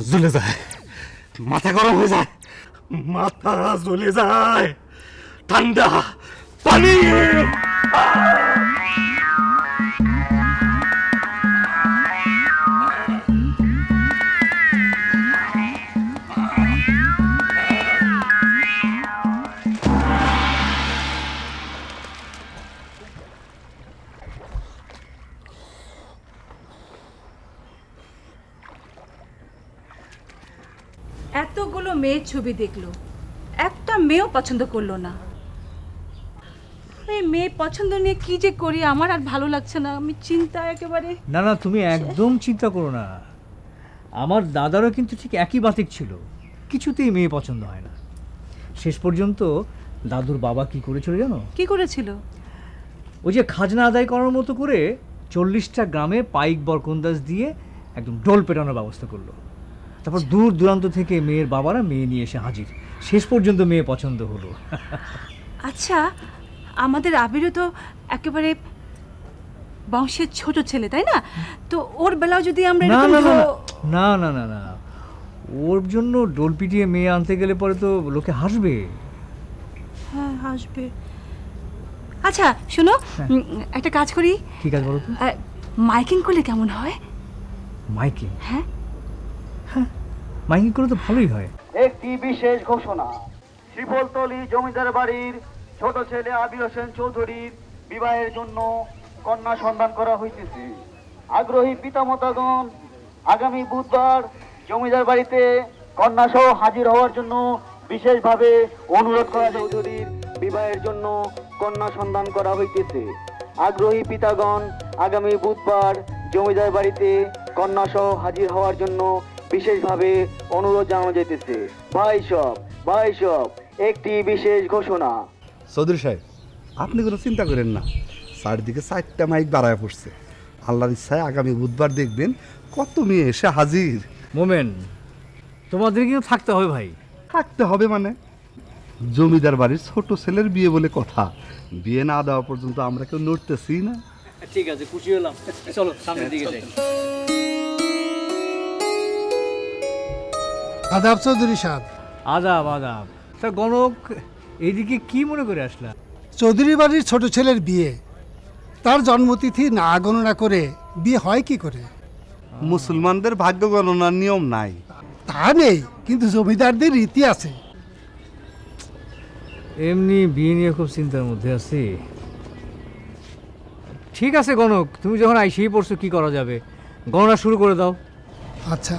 জ্বলে যায়, মাথা গরম হয়ে যায়, মাথা জ্বলে যায়, ঠান্ডা পানি। এতগুলো মেয়ের ছবি দেখলো, একটা মেয়েও পছন্দ করলো না। এই মেয়ে পছন্দ নিয়ে কি যে করি, আমার আর ভালো লাগছে না, আমি চিন্তা একেবারে। না না, তুমি একদম চিন্তা করো না। আমার দাদারও কিন্তু ঠিক একই বাতিক ছিল, কিছুতেই মেয়ে পছন্দ হয় না। শেষ পর্যন্ত দাদুর বাবা কি করেছিল জানো? কি করেছিল? ওই যে খাজনা আদায় করার মতো করে 40টা গ্রামে পাইক বরকন্দাজ দিয়ে একদম ডোল পেটানোর ব্যবস্থা করলো। তারপর দূর দূরান্ত থেকে মেয়ের বাবারা মেয়ে নিয়ে এসে হাজির, শেষ পর্যন্ত মেয়ে পছন্দ হলো। আচ্ছা, আমাদের আবিরও তো একেবারে বংশের ছোট ছেলে, তাই না? তো ওর বেলাও যদি আমরা না না না না না না, ওর জন্য ডোল পিটিয়ে মেয়ে আনতে গেলে পরে তো লোকে হাসবে। হ্যাঁ, হাসবে। আচ্ছা শোনো, একটা কাজ করি। ঠিক আছে, বলো তো। মাইকিং করলে কেমন হয়? মাইকিং? হ্যাঁ হ্যাঁ, মাইকিং করলে তো ভালোই হয়। একটি বিশেষ ঘোষণা, শ্রীফলতলী জমিদার বাড়ির ছোট ছেলে আবির হোসেন চৌধুরীর বিবাহের জন্য কন্যা সন্ধান করা হইতেছে। আগ্রহী পিতামাতাগণ আগামী বুধবার জমিদার বাড়িতে কন্যা সহ হাজির হওয়ার জন্য বিশেষভাবে অনুরোধ করা। চৌধুরীর বিবাহের জন্য কন্যা সন্ধান করা হইতেছে। আগ্রহী পিতাগণ আগামী বুধবার জমিদার বাড়িতে কন্যা সহ হাজির হওয়ার জন্য বিশেষভাবে অনুরোধ জানানো যাইতেছে। ভাই সব একটি বিশেষ ঘোষণা। চৌধুরী সাহেব, আপনি কোনো চিন্তা করেন না, চারদিকে 4টা মাইক বাড়ায় পড়ছে। আল্লাহর ইচ্ছায় আগামী বুধবার দেখবেন কত মেয়ে এসে হাজির। মোমেন, তোমাদের কিন্তু থাকতে হবে ভাই। থাকতে হবে মানে? জমিদার বাড়ির ছোট ছেলের বিয়ে বলে কথা, বিয়ে না দেওয়া পর্যন্ত আমরা কেউ নড়তেছি না। ঠিক আছে, খুশি হলাম। চলো সামনের দিকে যাই। আদাব চৌধুরী সাহেব। আদাব আদাব। তা গণক, এইদিকে কি মনে করে আসলা? চৌধুরী বাড়ির ছোট ছেলের বিয়ে, তার জন্মতিথি না গণনা করে বিয়ে হয় কি করে? মুসলমানদের ভাগ্য গণনার নিয়ম নাই। তা নেই, কিন্তু জমিদারদের রীতি আছে। এমনি বিয়ে নিয়ে খুব চিন্তার মধ্যে আছি। ঠিক আছে গণক, তুমি যখন আইসেই পড়ছো, কি করা যাবে, গণনা শুরু করে দাও। আচ্ছা,